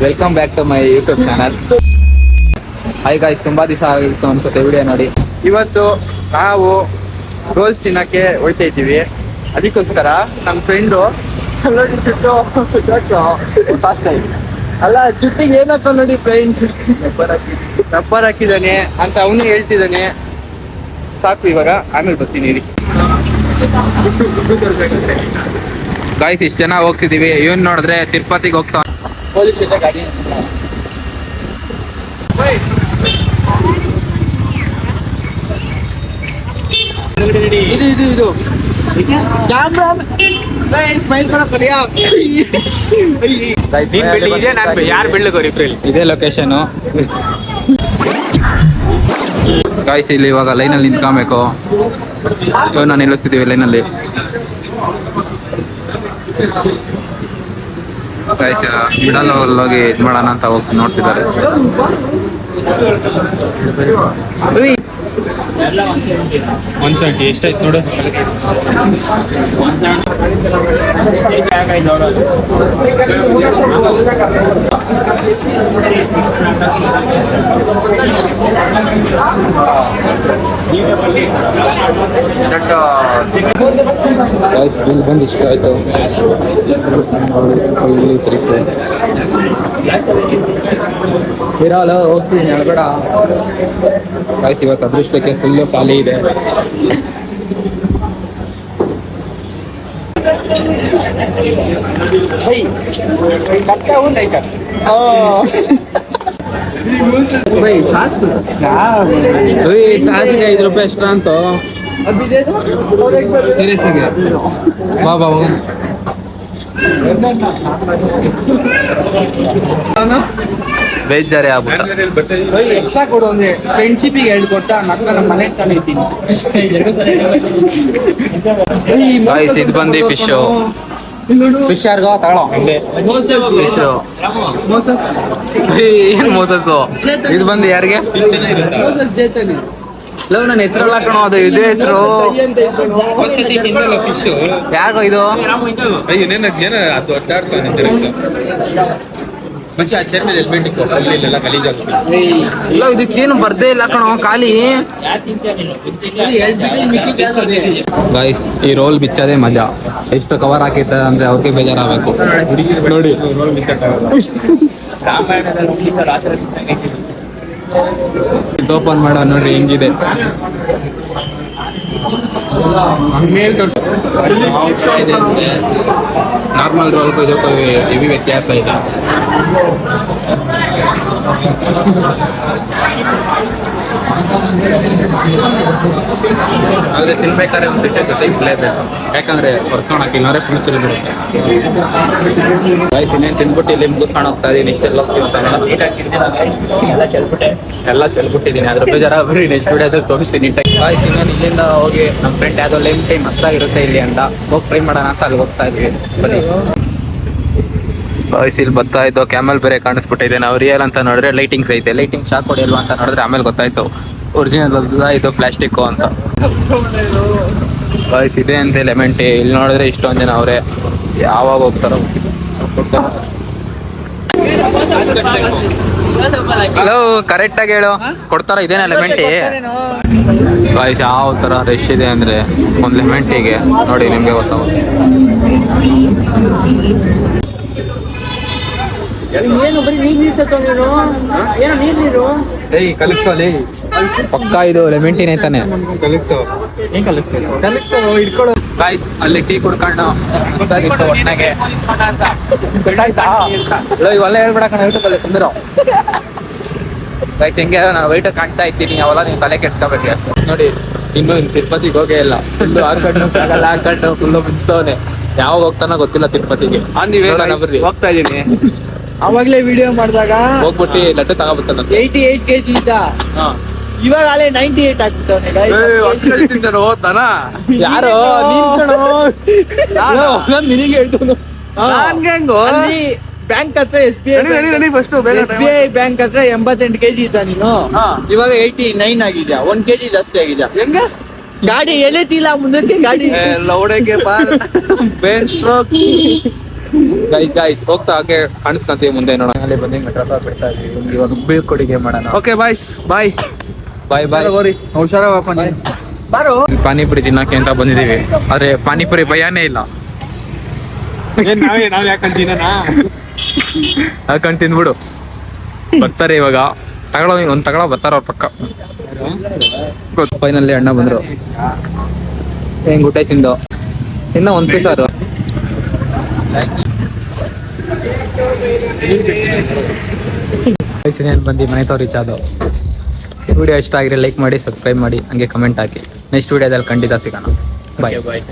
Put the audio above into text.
Welcome back to my YouTube channel. Hi guys, ತುಂಬಾ ದಿವಸ ಆಗಿತ್ತು ಅನ್ಸುತ್ತೆ ವಿಡಿಯೋ ನೋಡಿ. ಇವತ್ತು ನಾವು ರೋಲ್ಸ್ ತಿನ್ನಕ್ಕೆ ಹೋಗ್ತಾ ಇದ್ದೀವಿ. ಅದಕ್ಕೋಸ್ಕರ ನಮ್ಮ ಫ್ರೆಂಡು ಅಲ್ಲ ಜುಟ್ಟಿಗೆ ಏನಕ್ಕ ನೋಡಿ ಫ್ರೆಂಡ್ಸ್ ರಬ್ಬರ್ ಹಾಕಿದ್ದಾನೆ ಅಂತ ಅವನು ಹೇಳ್ತಿದ್ದಾನೆ. ಸಾಕು ಇವಾಗ, ಆಮೇಲೆ ಬರ್ತೀನಿ. ಗಾಯ್ಸ್ ಇಷ್ಟು ಜನ ಹೋಗ್ತಿದೀವಿ. ಇವನ್ ನೋಡಿದ್ರೆ ತಿರುಪತಿಗೆ ಹೋಗ್ತಾವ. ಪೊಲೀಸ್ ಜೊತೆ ಗಾಡಿ ಇದು ಇದೇ ಲೊಕೇಶನ್. ಗಾಯ್ಸ್ ಇಲ್ಲಿ ಇವಾಗ ಲೈನಲ್ಲಿ ನಿಂತ್ಕೊಬೇಕು. ಇವನ್ನ ನಿಲ್ಲಿಸ್ತಿದೀವಿ ಲೈನಲ್ಲಿ. ಗಾಯ್ಸ್ ಮಿಡಲ್ ಹೋಗಿ ಇದು ಮಾಡೋಣ ಅಂತ ಹೋಗಿ ನೋಡ್ತಿದ್ದಾರೆ. ಎಷ್ಟಾಯ್ತು ನೋಡು. ಬಿಲ್ ಬಂದು ಇಷ್ಟ ಆಯ್ತು. ಇರಲ್ಲ ಹೋಗ್ತೀನಿ ಅಳ್ಬೇಡ. ಗಾಯ್ಸ್ ಇವತ್ತು ಅದೃಷ್ಟಕ್ಕೆ ಫುಲ್ಲು ಖಾಲಿ ಇದೆ. ಸಾಸಿಗೆ 5 ರೂಪಾಯಿ ಎಕ್ಸ್ಟ್ರಾ ಅಂತ. ಸೀರಿಯಸ್ಸಾಗಿ ಬಾ ಬಾ ಬೇಜಾರೇ ಆಗ್ಬಿಟ್ಟ. ಎಕ್ಸ್ಟ್ರಾ ಕೊಡು ಅಂದ್ರೆ ಫ್ರೆಂಡ್ಶಿಪ್ಪಿಗೆ ಹೇಳ್ಕೊಟ್ಟ. ನಮ್ಮ ಮನೆ ತಾನೇ ಇದ್ದೀನಿ. ಇದು ಬಂದು ಫಿಶ್ ಯಾರಿಗೋ ತಗೊಳ್ಳೋ. ಏನ್ ಮೋಸಸ್ಸು ಇದು ಬಂದು ಯಾರಿಗೆ? ಲವ್ ನನ್ನ ಹೆಸರಲ್ಲ ಕಣೋ, ಅದು ಇದೇ ಹೆಸರು. ಯಾಕೋ ಇದು ಇಲ್ಲ, ಇದಕ್ಕೇನು ಬರ್ದೇ ಇಲ್ಲ ಕಣೋ, ಖಾಲಿ. ಗಾಯ್ಸ್ ಈ ರೋಲ್ ಬಿಚ್ಚೋದೇ ಮಜಾ. ಎಷ್ಟು ಕವರ್ ಹಾಕಿತ್ತ ಅಂದ್ರೆ ಅವ್ರಿಗೆ ಬೇಜಾರಾಗಬೇಕು ನೋಡಿ. ಓಪನ್ ಮಾಡೋ ನೋಡ್ರಿ ಹೆಂಗಿದೆ. ನಾರ್ಮಲ್ ರೋಲ್ಗೂ ಇದಕ್ಕೂ ಹೆವಿ ವ್ಯತ್ಯಾಸ ಇದೆ. ಆದರೆ ತಿನ್ಬೇಕಾದ್ರೆ ಒಂದು ಡಿಶ್ ಜೊತೆ ಇರಲೇಬೇಕು, ಯಾಕಂದ್ರೆ ಹೊರ್ಸ್ಕೊಂಡು ಹಾಕಿಲ್ಲಂದ್ರೆ ಫುಲ್ ಚಳಿ ಬಿಡುತ್ತೆ. ಇನ್ನೇನು ತಿನ್ಬಿಟ್ಟು ಇಲ್ಲಿ ಮುಗಿಸ್ಕೊಂಡು ಹೋಗ್ತಾ ಇದೀನಿ. ಇಷ್ಟೆಲ್ಲ ಎಲ್ಲ ಚೆಲ್ಬಿಟ್ಟಿದ್ದೀನಿ. ಅದ್ರ ಬೇಜಾರಾಗ್ಬಿಡಿ. ನೆಕ್ಸ್ಟ್ ವಿಡಿಯೋದಲ್ಲಿ ತೋರಿಸ್ತೀನಿ. ಗಾಯ್ಸ್ ಇನ್ನೇನು ಇಲ್ಲಿಂದ ಹೋಗಿ ನಮ್ಮ ಫ್ರೆಂಡ್ ಯಾವುದೋ ಲೇಮ್ ಟೈಮ್ ಮಸ್ತಾಗಿರುತ್ತೆ ಇಲ್ಲಿ ಅಂತ ಹೋಗಿ ಟ್ರೈ ಮಾಡೋಣ ಅಂತ ಅಲ್ಲಿ ಹೋಗ್ತಾ ಇದ್ವಿ. ಬನ್ನಿ ಗಾಯ್ಸ್, ಇಲ್ಲಿ ಬರ್ತಾ ಇದ್ದು ಕ್ಯಾಮಲ್ ಬೇರೆ ಕಾಣಿಸ್ಬಿಟ್ಟಿದೆ. ನಾವು ರಿಯಲ್ ಅಂತ ನೋಡಿದ್ರೆ ಲೈಟಿಂಗ್ಸ್ ಐತೆ. ಲೈಟಿಂಗ್ ಶಾಕ್ ಹೊಡಿಯಲ್ವಾ ಅಂತ ನೋಡಿದ್ರೆ ಆಮೇಲೆ ಗೊತ್ತಾಯ್ತು ಒರಿಜಿನಲ್ ಅಲ್ಲ, ಇದು ಪ್ಲಾಸ್ಟಿಕ್ಕು ಅಂತ. ಗಾಯ್ಸ್ ಇದೆ ಅಂತೆ ಲೆಮನ್ ಟೀ. ಇಲ್ಲಿ ನೋಡಿದ್ರೆ ಇಷ್ಟೊಂದು ಜನ ಅವರೇ, ಯಾವಾಗ ಹೋಗ್ತಾರೋ. ಹಲೋ, ಕರೆಕ್ಟಾಗಿ ಹೇಳು, ಕೊಡ್ತಾರ? ಇದೇನಾ ಲೆಮನ್ ಟೀ? ಗಾಯ್ಸ್ ಯಾವ ಥರ ರಶ್ ಇದೆ ಅಂದರೆ ಒಂದು ಲೆಮನ್ ಟೀಗೆ ನೋಡಿ ನಿಮಗೆ ಗೊತ್ತಾಗುತ್ತೆ. ಪಕ್ಕ ಇದು ಲೆಮನ್ ಟೀನೇ ತಾನೆ. ಗಾಯ್ಸ್ ಅಲ್ಲಿ ಟೀ ಕುಡ್ಕೊಂಡು ಒಟ್ನಾಗೆ ಇವೆಲ್ಲ ಹೇಳ್ಬೇಡ ಕಣ. ಸುಂದರ ಗಾಯ್ಸ್ ಹೆಂಗೆ ನಾನು ವೈಟ್ ಕಾಣ್ತಾ ಇದ್ದೀನಿ, ಅವೆಲ್ಲ ನೀವು ತಲೆ ಕೆಡ್ಸ್ಕೊಬೇಕು ಅಷ್ಟೇ. ನೋಡಿ ಇನ್ನು ತಿರುಪತಿಗೆ ಹೋಗೇ ಇಲ್ಲ. ಫುಲ್ಲು ಹಾಕೊಂಡು ಫುಲ್ಲು ಮಿಂಚ್ತವನೆ. ಯಾವಾಗ ಹೋಗ್ತಾನೋ ಗೊತ್ತಿಲ್ಲ ತಿರುಪತಿಗೆ. ಹೋಗ್ತಾ ಇದೀನಿ. ಅವಾಗ್ಲೇ ವಿಡಿಯೋ ಮಾಡಿದಾಗ ಹೋಗ್ಬಿಟ್ಟು ಲಡ್ಡು ತಗೋಬರ್ತಾನ. 88 kg ಇದ್ದ, ಇವಾಗ ಅಲ್ಲೇ 98 ಆಗ್ಬಿಟ್ಟವನೆ. ಯಾರೋ ನಿನಗೆ ಹೇಳ್ತಾನು. ಬ್ಯಾಂಕ್ ಹತ್ರ SBI ಬ್ಯಾಂಕ್ ಹತ್ರ 88 kg ಇದ್ದ ನೀನು. ಇವಾಗ 89 ಆಗಿದ್ಯಾ. 1 kg ಜಾಸ್ತಿ ಆಗಿದ್ಯಾ. ಹೆಂಗ ಗಾಡಿ ಎಳೆತಿಲ್ಲ ಮುಂದಕ್ಕೆ. ಗಾಡಿ ಲೌಡಕ್ಕೆ ಬೇನ್ ಸ್ಟ್ರೋಕ್ ಗೈಸ್ ಹೋಗ್ತಾ ಹಾಗೆ ಕಾಣಿಸ್ಕೊಂತೀವಿ ಮುಂದೆ ನೋಡೋಣ. ಅಲ್ಲಿ ಬಂದು ಮೆಟ್ರೋ ಬಿಡ್ತಾ ಇದೀವಿ. ಇವಾಗ ಬೀಳ್ಕೊಡುಗೆ ಮಾಡೋಣ. ಓಕೆ ಬಾಯ್ಸ್ ಬಾಯ್ ಬಾಯ್. ಹುಷಾರಪ್ಪ ಬಾರೋ. ಪಾನಿಪುರಿ ತಿನ್ನಕ್ಕೆ ಅಂತ ಬಂದಿದೀವಿ, ಆದ್ರೆ ಪಾನಿಪುರಿ ಭಯನೇ ಇಲ್ಲ. ಹಾಕೊಂಡ್ ತಿಂದ್ಬಿಡು. ಬರ್ತಾರೆ ಇವಾಗ, ಒಂದ್ ತಗೊಳ ಬರ್ತಾರ ಅವ್ರ ಪಕ್ಕ. ಫೈನಲ್ಲಿ ಅಣ್ಣ ಬಂದ್ರು. ಹೆಂಗ್ ಊಟ ತಿಂದು ಇನ್ನ ಒಂದ್ ಪೀಸ್ ಅವರು ಬಂದು ಮನೆ ತೋರ್ ರೀಚ್ ಆದವು. ವಿಡಿಯೋ ಇಷ್ಟ ಆಗಿದ್ರೆ ಲೈಕ್ ಮಾಡಿ, ಸಬ್ಸ್ಕ್ರೈಬ್ ಮಾಡಿ, ಹಂಗೆ ಕಮೆಂಟ್ ಹಾಕಿ. ನೆಕ್ಸ್ಟ್ ವಿಡಿಯೋದಲ್ಲಿ ಖಂಡಿತ ಸಿಗೋಣ. ಬಾಯ್.